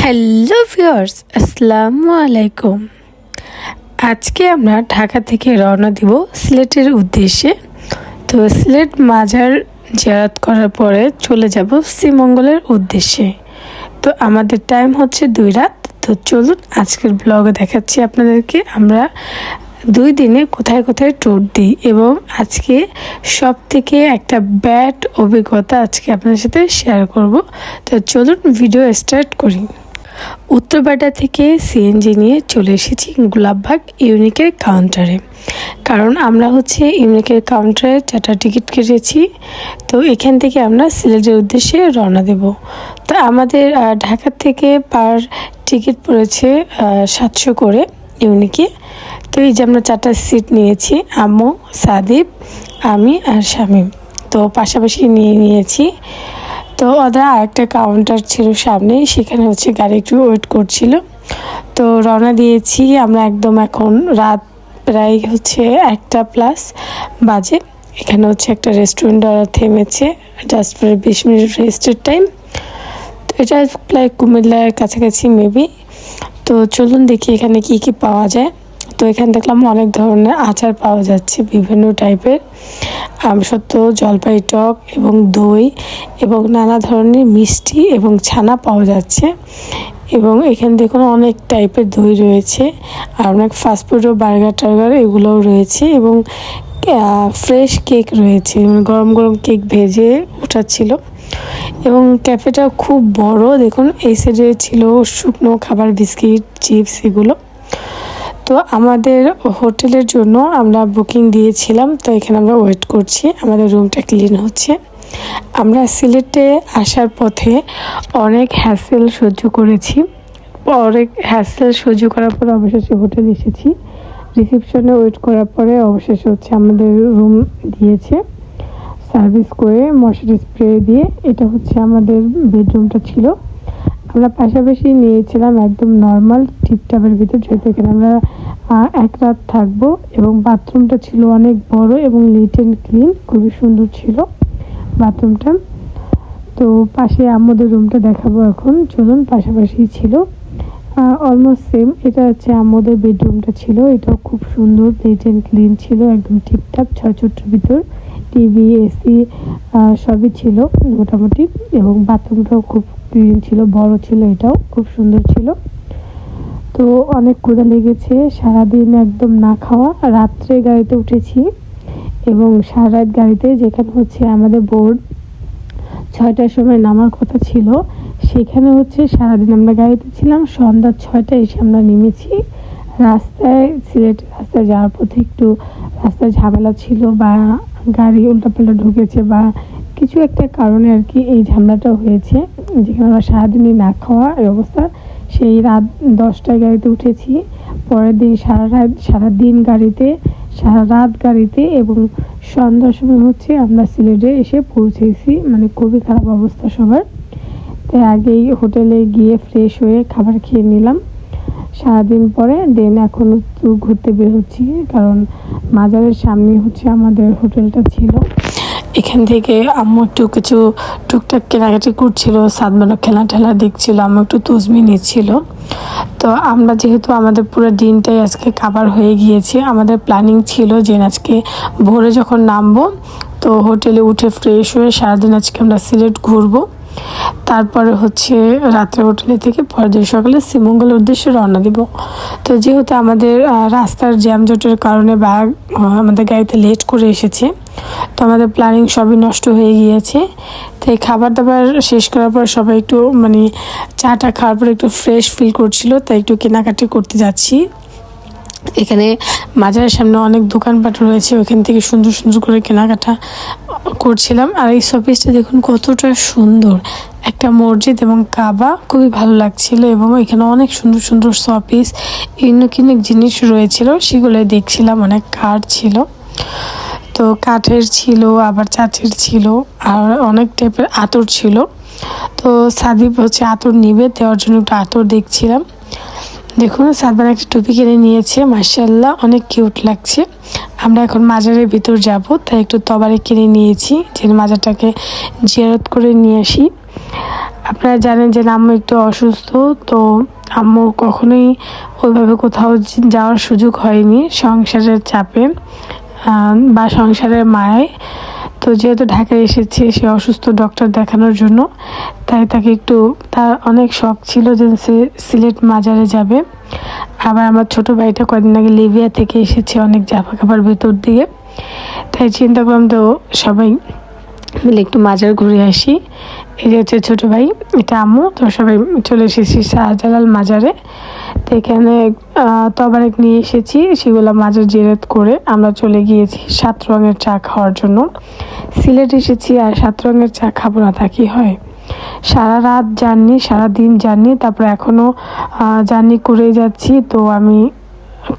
Hello viewers, আসসালামু আলাইকুম। আজকে আমরা ঢাকা থেকে রওনা দিব সিলেটের উদ্দেশ্যে। তো সিলেট মাজার জিয়ারত করার পরে চলে যাব শ্রীমঙ্গলের উদ্দেশ্যে। তো আমাদের টাইম হচ্ছে 2 রাত। তো চলুন আজকের ব্লগে দেখাচ্ছি আপনাদেরকে আমরা 2 দিনে কোথায় কোথায় ট্যুর দিই এবং আজকে সব থেকে একটা ব্যাড অভিজ্ঞতা আজকে আপনাদের সাথে শেয়ার করব। তো চলুন ভিডিও স্টার্ট করি। উত্তরপাড়া থেকে সিএনজি নিয়ে চলে এসেছি গোলাপবাগ ইউনিকের কাউন্টারে, কারণ আমরা ইউনিকের কাউন্টারে 4টা টিকিট কেটেছি। তো এখান থেকে আমরা সিলেটের উদ্দেশ্যে রওনা দেব। তো আমাদের ঢাকা থেকে পার টিকিট পড়েছে 700 করে ইউনিকে। তো এই যে আমরা 4টা সিট নিয়েছি, আম্মু, সাদিব, আমি আর শামীম। তো পাশাপাশি নিয়েছি। তো ওদের আরেকটা কাউন্টার ছিল সামনে, সেখানে গাড়ি একটু ওয়েট করছিল। তো রওনা দিয়েছি আমরা একদম। এখন রাত প্রায় 1:00+ বাজে। এখানে একটা রেস্টুরেন্ট থেমেছে জাস্ট ফর 20 মিনিট রেস্টের টাইম। তো এটা প্রায় কুমিল্লার কাছাকাছি মেবি। তো চলুন দেখি এখানে কি কি পাওয়া যায়। তো এখানে দেখলাম অনেক ধরনের আচার পাওয়া যাচ্ছে, বিভিন্ন টাইপের আমসত্ত্ব, জলপাই টক এবং দই এবং নানা ধরনের মিষ্টি এবং ছানা পাওয়া যাচ্ছে। এবং এখানে দেখুন অনেক টাইপের দই রয়েছে আর অনেক ফাস্টফুড ও বার্গার টার্গার এগুলোও রয়েছে এবং ফ্রেশ কেক রয়েছে, গরম গরম কেক ভেজে উঠাচ্ছিল। এবং ক্যাফেটা খুব বড়। দেখুন এই সাইডে ছিল শুকনো খাবার, বিস্কিট, চিপস এগুলো। তো আমাদের হোটেলের জন্য আমরা বুকিং দিয়েছিলাম। তো এখানে আমরা ওয়েট করছি, আমাদের রুমটা ক্লিন হচ্ছে। আমরা সিলেটে আসার পথে অনেক হ্যাসেল সহ্য করেছি। করার পরে অবশেষে হোটেল এসেছি। রিসেপশনে ওয়েট করার পরে অবশেষে আমাদের রুম দিয়েছে সার্ভিস করে, মশারি স্প্রে দিয়ে। এটা আমাদের বেডরুমটা ছিল। আমরা পাশাপাশি নিয়েছিলাম একদম নর্মাল টিপটাপের ভিতর, যেহেতু এখানে আমরা 1 রাত থাকবো। এবং বাথরুমটা ছিল অনেক বড় এবং নিট অ্যান্ড ক্লিন, খুবই সুন্দর ছিল বাথরুমটা। তো পাশে আমাদের রুমটা দেখাবো এখন, চলুন। পাশাপাশি ছিল অলমোস্ট সেম। এটা আমাদের বেডরুমটা ছিল, এটাও খুব সুন্দর, নিট অ্যান্ড ক্লিন ছিল, একদম ঠিকঠাক। 6 চুটের ভিতর টিভি, এসি সবই ছিল মোটামুটি। এবং বাথরুমটাও খুব ক্লিন ছিল, বড় ছিল, এটাও খুব সুন্দর ছিল। তো অনেক ক্ষুধা লেগেছে, সারাদিন একদম না খাওয়া। রাত্রে গাড়িতে উঠেছি এবং সারা রাত গাড়িতে, যেখানে আমাদের বোর্ড 6টার সময় নামার কথা ছিল, সেখানে সারাদিন আমরা গাড়িতে ছিলাম। সন্ধ্যা 6টায় এসে আমরা নেমেছি। সিলেটের রাস্তায় যাওয়ার পথে একটু রাস্তায় ঝামেলা ছিল, বা গাড়ি উল্টাপাল্টা ঢুকেছে, বা কিছু একটা কারণে আর কি এই ঝামেলাটা হয়েছে, যেখানে আমরা সারাদিনই না খাওয়া এই অবস্থা। সেই রাত 10টায় গাড়িতে উঠেছি। পরের দিন সারাদিন গাড়িতে, সারা রাত গাড়িতে, এবং সন্ধ্যার সময় আমরা সিলেটে এসে পৌঁছেছি। মানে খুবই খারাপ অবস্থা সবার। তাই আগেই হোটেলে গিয়ে ফ্রেশ হয়ে খাবার খেয়ে নিলাম সারাদিন পরে। দেন এখন একটু ঘুরতে বের হচ্ছি, কারণ মাজারের সামনে আমাদের হোটেলটা ছিল। এখান থেকে আম্মু একটু কিছু টুকটাক কেনাকাটি করছিল, সাদমানো খেলা ঠেলা দেখছিল, আম্মু একটু তসবি নিচ্ছিল। তো আমরা যেহেতু আমাদের পুরো দিনটাই আজকে খাবার হয়ে গিয়েছে, আমাদের প্ল্যানিং ছিল যে আজকে ভোরে যখন নামবো তো হোটেলে উঠে ফ্রেশ হয়ে সারাদিন আজকে আমরা সিলেট ঘুরবো। তারপরে রাত্রে হোটেলে থেকে পরের দিন সকালে শ্রীমঙ্গলের উদ্দেশ্যে রওনা দিব। তো যেহেতু আমাদের রাস্তার জ্যামজটের কারণে বা আমাদের গাড়িতে লেট করে এসেছে, তো আমাদের প্ল্যানিং সবই নষ্ট হয়ে গিয়েছে। তো এই খাবার দাবার শেষ করার পর সবাই একটু চাটা খাওয়ার পর একটু ফ্রেশ ফিল করছিল, তাই একটু কেনাকাটি করতে যাচ্ছি। এখানে মাজারের সামনে অনেক দোকানপাট রয়েছে, ওখান থেকে সুন্দর সুন্দর করে কেনাকাটা করছিলাম। আর এই শপিসটা দেখুন কতটা সুন্দর, একটা মসজিদ এবং কাবা, খুবই ভালো লাগছিল। এবং এখানে অনেক সুন্দর সুন্দর শপিস, ইউনিক জিনিস রয়েছিল, সেগুলোই দেখছিলাম। অনেক কাঠ ছিল, তো কাঠের ছিল, আবার চাচের ছিল, আর অনেক টাইপের আতর ছিল। তো সাদিব আতর নিবে, দেওয়ার জন্য একটু আতর দেখছিলাম। দেখুন সাদমান একটা টুপি কিনে নিয়েছে, মাশাআল্লাহ অনেক কিউট লাগছে। আমরা এখন মাজারের ভিতর যাব, তাই একটু তবারে কিনে নিয়েছি যে মাজারটাকে জিয়ারত করে নিয়ে আসি। আপনারা জানেন যে আম্মু একটু অসুস্থ, তো আম্মু কখনোই ওইভাবে কোথাও যাওয়ার সুযোগ হয়নি সংসারের চাপে বা সংসারের মায়ে। তো যেহেতু ঢাকায় এসেছে সে অসুস্থ ডক্টর দেখানোর জন্য, তাই তাকে একটু তার অনেক শখ ছিল যে সে সিলেট মাজারে যাবে। আবার আমার ছোটো ভাইটা কয়েকদিন আগে লিবিয়া থেকে এসেছে অনেক জাফা খাবার ভেতর দিয়ে, তাই চিন্তা করলাম তো সবাই মিলে একটু মাজার ঘুরে আসি। এই যে হচ্ছে ছোটো ভাই, এটা আম্মু। তো সবাই চলে এসেছি শাহজালাল মাজারে। তো এখানে তবারেক নিয়ে এসেছি, সেগুলো মাজার জিয়ারত করে আমরা চলে গিয়েছি 7 রঙের চা খাওয়ার জন্য। সিলেট এসেছি আর 7 রঙের চা খাবো না তা কি হয়? সারা রাত জার্নি, সারাদিন জার্নি, তারপর এখনও জার্নি করেই যাচ্ছি। তো আমি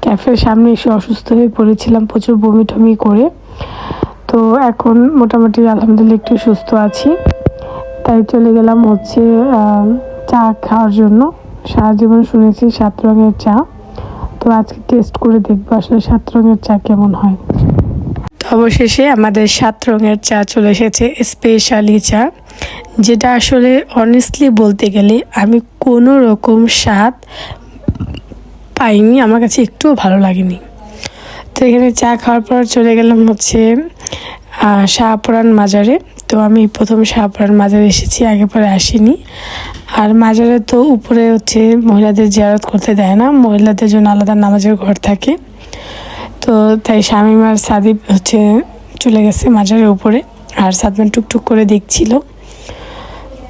ক্যাফের সামনে এসে অসুস্থ হয়ে পড়েছিলাম প্রচুর বমি টমি করে। তো এখন মোটামুটি আলহামদুলিল্লাহ একটু সুস্থ আছি, তাই চলে গেলাম হচ্ছে চা খাওয়ার জন্য। সারা জীবন শুনেছি 7 রঙের চা, তো আজকে টেস্ট করে দেখবো আসলে 7 রঙের চা কেমন হয়। তো অবশেষে আমাদের 7 রঙের চা চলে এসেছে, স্পেশালি চা, যেটা আসলে অনেস্টলি বলতে গেলে আমি কোনো রকম স্বাদ পাইনি, আমার কাছে একটুও ভালো লাগেনি। তো এখানে চা খাওয়ার পর চলে গেলাম হচ্ছে শাহপুরান মাজারে। তো আমি প্রথম শাহপুরান মাজারে এসেছি, আগে পরে আসিনি। আর মাজারে তো উপরে হচ্ছে মহিলাদের জিয়ারত করতে দেয় না, মহিলাদের জন্য আলাদা নামাজের ঘর থাকে। তো তাই শামীম আর সাদিব হচ্ছে চলে গেছে মাজারের উপরে, আর সাদমান টুকটুক করে দেখছিল।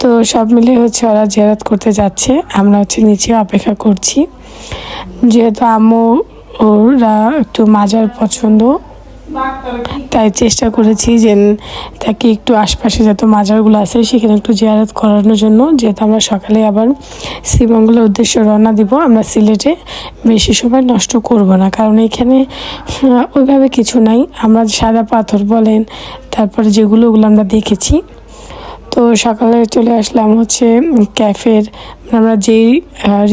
তো সব মিলে হচ্ছে ওরা জিয়ারত করতে যাচ্ছে, আমরা হচ্ছে নিচে অপেক্ষা করছি। যেহেতু আম্মু ওরা একটু মাজার পছন্দ, তাই চেষ্টা করেছি যে তাকে একটু আশপাশে যত মাজারগুলো আছে সেখানে একটু জিয়ারত করানোর জন্য। যেহেতু আমরা সকালে আবার শ্রীমঙ্গলের উদ্দেশ্যে রওনা দিব, আমরা সিলেটে বেশি সময় নষ্ট করব না, কারণ এখানে ওইভাবে কিছু নাই। আমরা সাদা পাথর বলেন, তারপরে ওগুলো আমরা দেখেছি। তো সকালে চলে আসলাম হচ্ছে ক্যাফের, আমরা যেই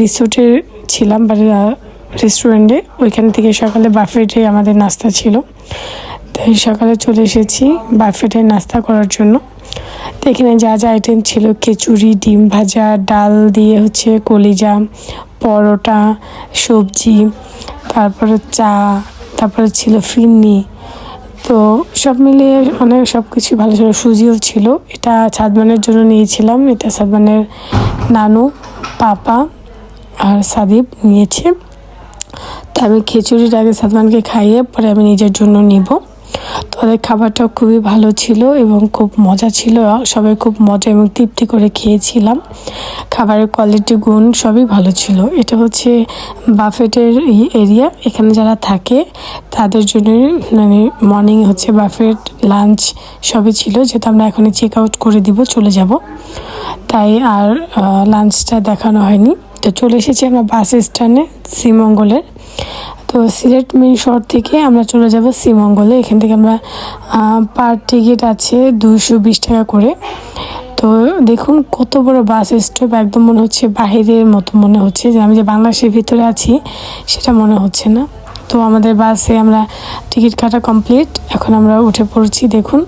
রিসোর্টে ছিলাম বা রেস্টুরেন্টে, ওইখান থেকে সকালে বাফেটে আমাদের নাস্তা ছিল। তাই সকালে চলে এসেছি বাফেটে নাস্তা করার জন্য। তো এখানে যা যা আইটেম ছিল, খিচুড়ি, ডিম ভাজা, ডাল দিয়ে হচ্ছে কলিজা, পরোটা, সবজি, তারপরে চা, তারপরে ছিল ফিরনি। তো সব মিলিয়ে অনেক সব কিছু ভালো ছিল, সুজিও ছিল। এটা সাদমানের জন্য নিয়েছিলাম, এটা সাদমানের নানু, পাপা আর সাদিব নিয়েছে। তো আমি খিচুড়ির আগে সাদমানকে খাইয়ে পরে আমি নিজের জন্য নিব। তো ওদের খাবারটাও খুবই ভালো ছিল এবং খুব মজা ছিল, সবাই খুব মজা এবং তৃপ্তি করে খেয়েছিলাম। খাবারের কোয়ালিটি, গুণ সবই ভালো ছিল। এটা হচ্ছে বাফেটের এরিয়া, এখানে যারা থাকে তাদের জন্য মানে মর্নিং হচ্ছে বাফেট, লাঞ্চ সবই ছিল। যেহেতু আমরা এখন চেক আউট করে দিব, চলে যাব, তাই আর লাঞ্চটা দেখানো হয়নি। তো চলে এসেছি আমরা বাস স্ট্যান্ডে শ্রীমঙ্গলের। তো সিলেট মেন শহর থেকে আমরা চলে যাব শ্রীমঙ্গলে। এখান থেকে আমরা পার টিকিট আছে 220 টাকা করে। তো দেখুন কত বড় বাস স্টপ, একদম মনে হচ্ছে বাহিরের মতো মনে হচ্ছে, যে আমি যে বাংলাদেশের ভিতরে আছি সেটা মনে হচ্ছে না। তো আমাদের বাসে আমরা টিকিট কাটা কমপ্লিট, এখন আমরা উঠে পড়ছি। দেখুন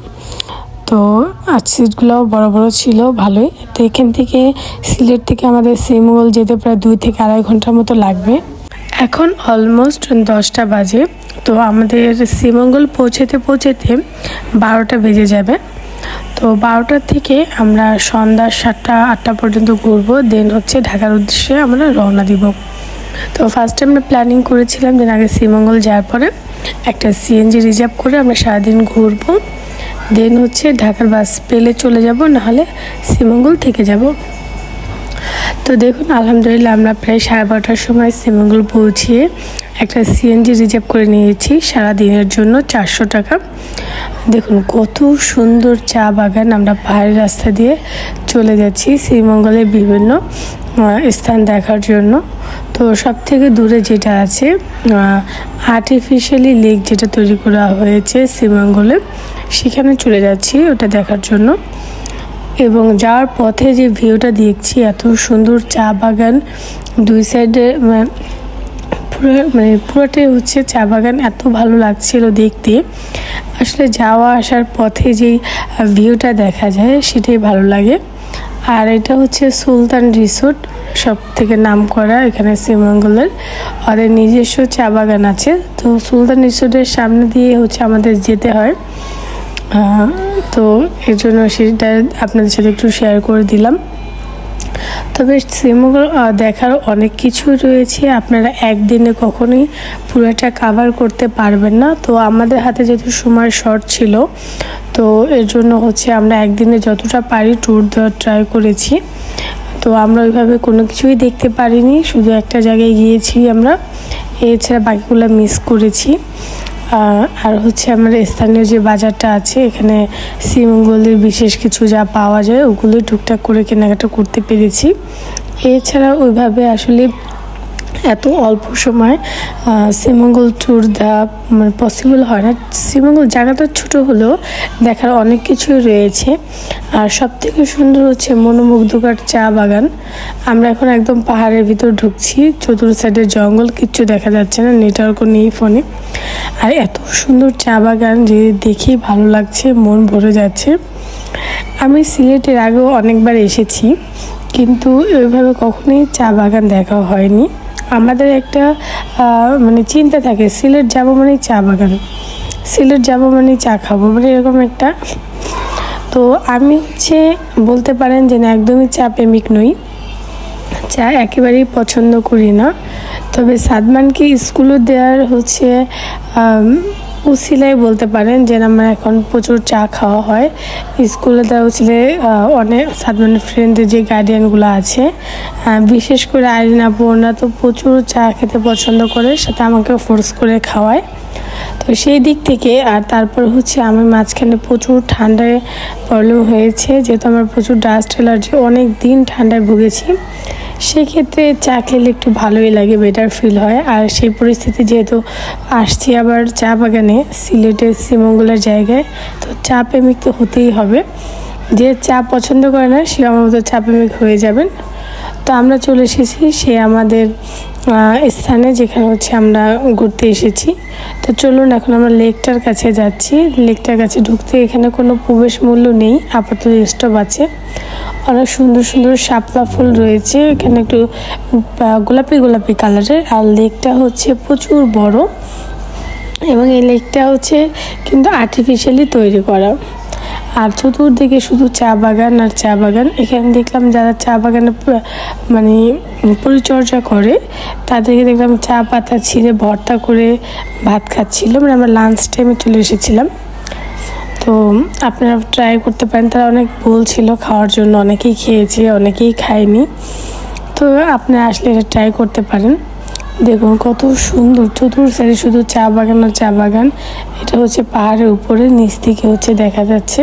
তো আজ সিটগুলোও বড় বড় ছিল, ভালোই। তো এখান থেকে সিলেট থেকে আমাদের শ্রীমঙ্গল যেতে প্রায় 2 থেকে আড়াই ঘন্টার মতো লাগবে। এখন অলমোস্ট 10টা বাজে। তো আমাদের শ্রীমঙ্গল পৌঁছতে 12টা বেজে যাবে। তো 12টার থেকে আমরা সন্ধ্যা 7টা 8টা পর্যন্ত ঘুরবো, দেন হচ্ছে ঢাকার উদ্দেশ্যে আমরা রওনা দিব। তো ফার্স্টে আমরা প্ল্যানিং করেছিলাম যে আগে শ্রীমঙ্গল যাওয়ার পরে একটা সিএনজি রিজার্ভ করে আমরা সারাদিন ঘুরবো, দেন হচ্ছে ঢাকার বাস পেলে চলে যাব, নাহলে শ্রীমঙ্গল থেকে যাব। তো দেখুন আলহামদুলিল্লাহ আমরা প্রায় 12:30টার সময় শ্রীমঙ্গল পৌঁছিয়ে একটা সিএনজি রিজার্ভ করে নিয়েছি সারাদিনের জন্য 400 টাকা। দেখুন কত সুন্দর চা বাগান, আমরা পাহাড়ি রাস্তা দিয়ে চলে যাচ্ছি শ্রীমঙ্গলের বিভিন্ন স্থান দেখার জন্য। তো সব থেকে দূরে যেটা আছে আর্টিফিশিয়ালি লেক, যেটা তৈরি করা হয়েছে শ্রীমঙ্গলে, সেখানে চলে যাচ্ছি ওটা দেখার জন্য। এবং যাওয়ার পথে যে ভিউটা দেখছি, এত সুন্দর চা বাগান, দুই সাইডে পুরোটাই হচ্ছে চা বাগান। এত ভালো লাগছিল দেখতে, আসলে যাওয়া আসার পথে যেই ভিউটা দেখা যায় সেটাই ভালো লাগে। আর এটা হচ্ছে সুলতান রিসোর্ট, সব থেকে নাম করা এখানে শ্রীমঙ্গলের। ওদের নিজস্ব চা বাগান আছে। তো সুলতান রিসোর্টের সামনে দিয়ে হচ্ছে আমাদের যেতে হয়, তো এর জন্য সেটা আপনাদের সাথে একটু শেয়ার করে দিলাম। তবে শ্রীমঙ্গল দেখার অনেক কিছু রয়েছে, আপনারা একদিনে কখনোই পুরোটা কাভার করতে পারবেন না। তো আমাদের হাতে যেহেতু সময় শর্ট ছিল, তো এর জন্য হচ্ছে আমরা একদিনে যতটা পারি ট্যুর দেওয়ার ট্রাই করেছি। তো আমরা ওইভাবে কোনো কিছুই দেখতে পারিনি, শুধু একটা জায়গায় গিয়েছি আমরা, এছাড়া বাকিগুলো মিস করেছি। আর হচ্ছে আমাদের স্থানীয় যে বাজারটা আছে, এখানে শ্রীমঙ্গলের বিশেষ কিছু যা পাওয়া যায় ওগুলো টুকটাক করে কেনাকাটা করতে পেরেছি। এছাড়া ওইভাবে আসলে এত অল্প সময় শ্রীমঙ্গল ট্যুর দেওয়া মানে পসিবল হয় না। শ্রীমঙ্গল জায়গাটা ছোট হলেও দেখার অনেক কিছুই রয়েছে। আর সবথেকে সুন্দর হচ্ছে মনোমুগ্ধকর চা বাগান। আমরা এখন একদম পাহাড়ের ভিতর ঢুকছি, চতুর্থ সাইডে জঙ্গল, কিচ্ছু দেখা যাচ্ছে না, নেটওয়ার্কও নেই ফোনে। আর এত সুন্দর চা বাগান যে দেখেই ভালো লাগছে, মন ভরে যাচ্ছে। আমি সিলেটের আগেও অনেকবার এসেছি, কিন্তু ওইভাবে কখনোই চা বাগান দেখা হয়নি। আমাদের একটা মানে চিন্তা থাকে সিলেট যাব মানে চা বাগান, সিলেট যাব মানে চা খাবো, মানে এরকম একটা। তো আমি হচ্ছে বলতে পারেন যে না, একদমই চা প্রেমিক নই, চা একেবারেই পছন্দ করি না। তবে সাদমানকে স্কুলে দেওয়ার হচ্ছে উসিলাই বলতে পারেন যে আমার এখন প্রচুর চা খাওয়া হয়। স্কুলে দেওয়া উচিলে অনেক সাদমানের ফ্রেন্ডের যে গার্ডিয়ানগুলো আছে, বিশেষ করে আইরিনা পূর্ণা তো প্রচুর চা খেতে পছন্দ করে, সাথে আমাকে ফোর্স করে খাওয়ায়। তো সেই দিক থেকে আর তারপর হচ্ছে আমার মাঝখানে প্রচুর ঠান্ডায় প্রবলেম হয়েছে, যেহেতু আমার প্রচুর ডাস্ট অ্যালার্জি, অনেক দিন ঠান্ডায় ভুগেছি। সেক্ষেত্রে চা খেলে একটু ভালোই লাগে, বেটার ফিল হয়। আর সেই পরিস্থিতি যেহেতু আসছি আবার চা বাগানে, সিলেটের শ্রীমঙ্গলের জায়গায়, তো চা প্রেমিক তো হতেই হবে। যে চা পছন্দ করে না সে আমার মতো চা প্রেমিক হয়ে যাবেন। তো আমরা চলে এসেছি সে আমাদের স্থানে, যেখানে হচ্ছে আমরা ঘুরতে এসেছি। তো চলুন এখন আমরা লেকটার কাছে যাচ্ছি। লেকটার কাছে ঢুকতে এখানে কোনো প্রবেশ মূল্য নেই, আপাতত স্টপ আছে। অনেক সুন্দর সুন্দর শাপলা ফুল রয়েছে এখানে, একটু গোলাপি গোলাপি কালারের। আর লেকটা হচ্ছে প্রচুর বড়, এবং এই লেকটা হচ্ছে কিন্তু আর্টিফিশিয়ালি তৈরি করা। আর চতুর্দিকে শুধু চা বাগান আর চা বাগান। এখানে দেখলাম যারা চা বাগানে মানে পরিচর্যা করে তাদেরকে দেখলাম চা পাতা ছিঁড়ে ভর্তা করে ভাত খাচ্ছিল, মানে আমরা লাঞ্চ টাইমে চলে এসেছিলাম। তো আপনারা ট্রাই করতে পারেন, তারা অনেক বলছিল খাওয়ার জন্য, অনেকেই খেয়েছে অনেকেই খায়নি। তো আপনারা আসলে এটা ট্রাই করতে পারেন। দেখুন কত সুন্দর, চতুর সাইডে শুধু চা বাগান আর চা বাগান। এটা হচ্ছে পাহাড়ের উপরে, নিচ থেকে হচ্ছে দেখা যাচ্ছে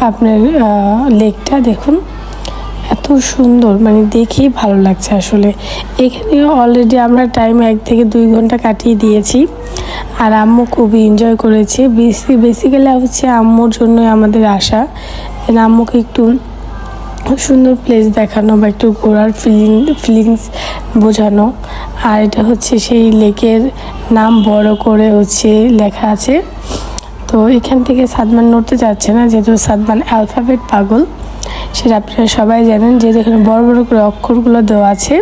আপনার লেকটা। দেখুন এত সুন্দর, মানে দেখেই ভালো লাগছে আসলে। এখানে অলরেডি আমরা টাইম 1 থেকে 2 ঘন্টা কাটিয়ে দিয়েছি, আর আম্মু খুবই এনজয় করেছে। বেসিক্যালি হচ্ছে আম্মুর জন্যই আমাদের আসা, আম্মুকে একটু সুন্দর প্লেস দেখানো বা একটু ঘোরার ফিলিংস বোঝানো। আর এটা হচ্ছে সেই লেকের নাম বড় করে হচ্ছে লেখা আছে। তো এখান থেকে সাদমান নড়তে যাচ্ছে না, যেহেতু সাদমান অ্যালফাবেট পাগল, সেটা আপনারা সবাই জানেন। যেহেতু এখানে বড় বড় করে অক্ষরগুলো দেওয়া আছে,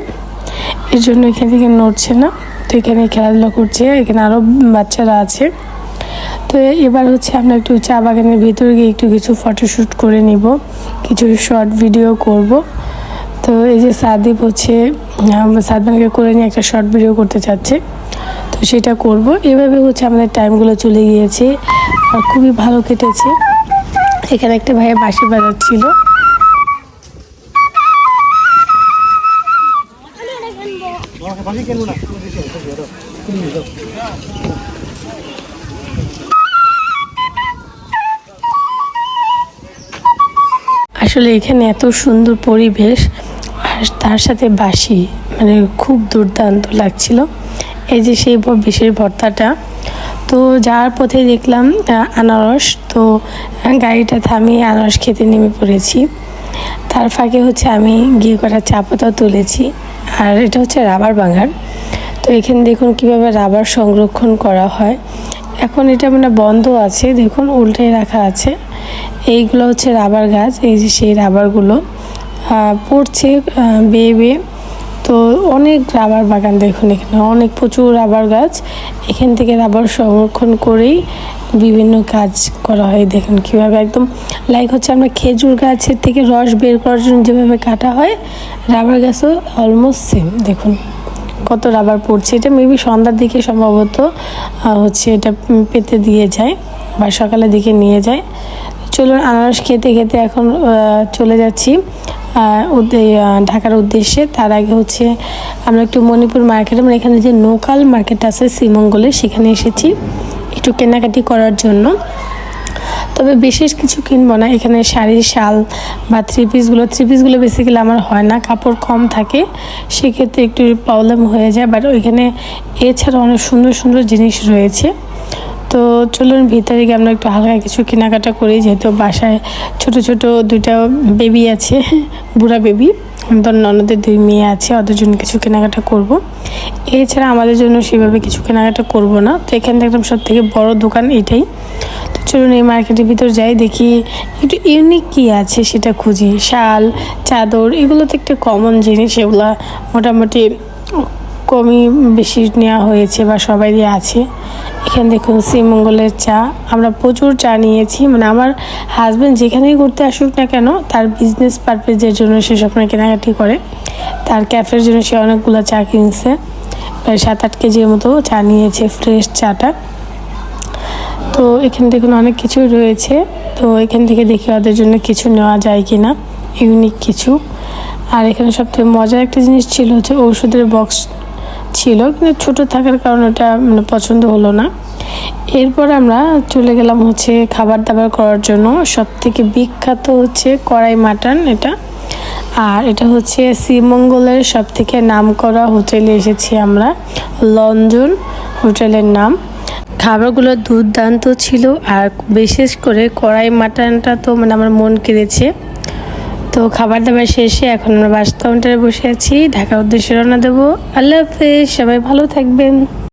এর জন্য এখান থেকে নড়ছে না। তো এখানে খেলাধুলা করছে, এখানে আরও বাচ্চারা আছে। তো এবার হচ্ছে আমরা একটু চা বাগানের ভিতরে গিয়ে একটু কিছু ফটোশ্যুট করে নিব, কিছু শর্ট ভিডিও করব। তো এই যে সাদিব হচ্ছে সাদমানকে করে নিয়ে একটা শর্ট ভিডিও করতে চাচ্ছে, তো সেটা করব। এভাবে হচ্ছে আমাদের টাইমগুলো চলে গিয়েছে আর খুবই ভালো কেটেছে। এখানে একটা ভাইয়া বাঁশি বাজাচ্ছিল। আসলে এখানে এত সুন্দর পরিবেশ আর তার সাথে বাঁশি, মানে খুব দুর্দান্ত লাগছিল। এই যে সেই বিশেষ ভর্তাটা। তো যাওয়ার পথে দেখলাম আনারস, তো গাড়িটা থামিয়ে আনারস খেতে নেমে পড়েছি। তার ফাঁকে হচ্ছে আমি গিয়ে কটা চা পাতাও তুলেছি। আর এটা হচ্ছে রাবার বাগান। তো এখানে দেখুন কিভাবে রাবার সংরক্ষণ করা হয়। এখন এটা মানে বন্ধ আছে, দেখুন উল্টে রাখা আছে। এইগুলো হচ্ছে রাবার গাছ, এই যে সেই রাবারগুলো পড়ছে বেয়ে বেয়ে। তো অনেক রাবার বাগান, দেখুন এখানে অনেক প্রচুর রাবার গাছ। এখান থেকে রাবার সংরক্ষণ করেই বিভিন্ন কাজ করা হয়। দেখুন কীভাবে একদম লাইক হচ্ছে আমরা খেজুর গাছের থেকে রস বের করার জন্য যেভাবে কাটা হয়, রাবার গাছও অলমোস্ট সেম। দেখুন কত রাবার পড়ছে। এটা মেবি সন্ধ্যার দিকে সম্ভবত হচ্ছে এটা পেতে দিয়ে যায় বা সকালের দিকে নিয়ে যায়। চলুন আনারস খেতে খেতে এখন চলে যাচ্ছি ঢাকার উদ্দেশ্যে। তার আগে হচ্ছে আমরা একটু মণিপুর মার্কেটে, মানে এখানে যে লোকাল মার্কেট আছে শ্রীমঙ্গলে, সেখানে এসেছি একটু কেনাকাটি করার জন্য। তবে বিশেষ কিছু কিনবো না, এখানে শাড়ি, শাল বা থ্রি পিসগুলো বেসিক্যালি আমার হয় না, কাপড় কম থাকে, সেক্ষেত্রে একটু প্রবলেম হয়ে যায়। বাট ওইখানে এছাড়া অনেক সুন্দর সুন্দর জিনিস রয়েছে। তো চলুন ভিতরে গিয়ে আমরা একটু হালকা কিছু কেনাকাটা করি, যেহেতু বাসায় ছোট ছোট দুইটা বেবি আছে, বুড়া বেবি, আমাদের ননদের 2 মেয়ে আছে, ওদের জন্য কিছু কেনাকাটা করব। এছাড়া আমাদের জন্য সেভাবে কিছু কেনাকাটা করব না। তো এখানে দেখলাম সব থেকে বড় দোকান এটাই। তো চলুন এই মার্কেটের ভিতর যাই, দেখি একটু ইউনিক কী আছে সেটা খুঁজি। শাল, চাদর, এগুলো তো একটা কমন জিনিস, এগুলা মোটামুটি কমই বেশি নেওয়া হয়েছে বা সবারই আছে। এখানে দেখুন শ্রীমঙ্গলের চা, আমরা প্রচুর চা নিয়েছি। মানে আমার হাজব্যান্ড যেখানেই ঘুরতে আসুক না কেন, তার বিজনেস পারপাসের জন্য সে সবসময় কেনাকাটি করে। তার ক্যাফের জন্য সে অনেকগুলো চা কিনছে, প্রায় 7-8 কেজির মতো চা নিয়েছে, ফ্রেশ চাটা। তো এখানে দেখুন অনেক কিছুই রয়েছে। তো এখান থেকে দেখি ওদের জন্য কিছু নেওয়া যায় কি না, ইউনিক কিছু। আর এখানে সবথেকে মজার একটা জিনিস ছিল হচ্ছে ওষুধের বক্স ছিল, কিন্তু ছোটো থাকার কারণে ওটা মানে পছন্দ হলো না। এরপর আমরা চলে গেলাম হচ্ছে খাবার দাবার করার জন্য। সব থেকে বিখ্যাত হচ্ছে কড়াই মাটন এটা, আর এটা হচ্ছে শ্রীমঙ্গলের সব থেকে নাম করা হোটেলে এসেছি আমরা, লঞ্জন হোটেলের নাম। খাবারগুলো দুর্দান্ত ছিল, আর বিশেষ করে কড়াই মাটনটা তো মানে আমার মন কেড়েছে। তো খাবার দাবার শেষে এখন আমরা বাস কাউন্টারে বসে আছি, ঢাকার উদ্দেশ্যে রওনা দেবো। আল্লাহ হাফেজ, সবাই ভালো থাকবেন।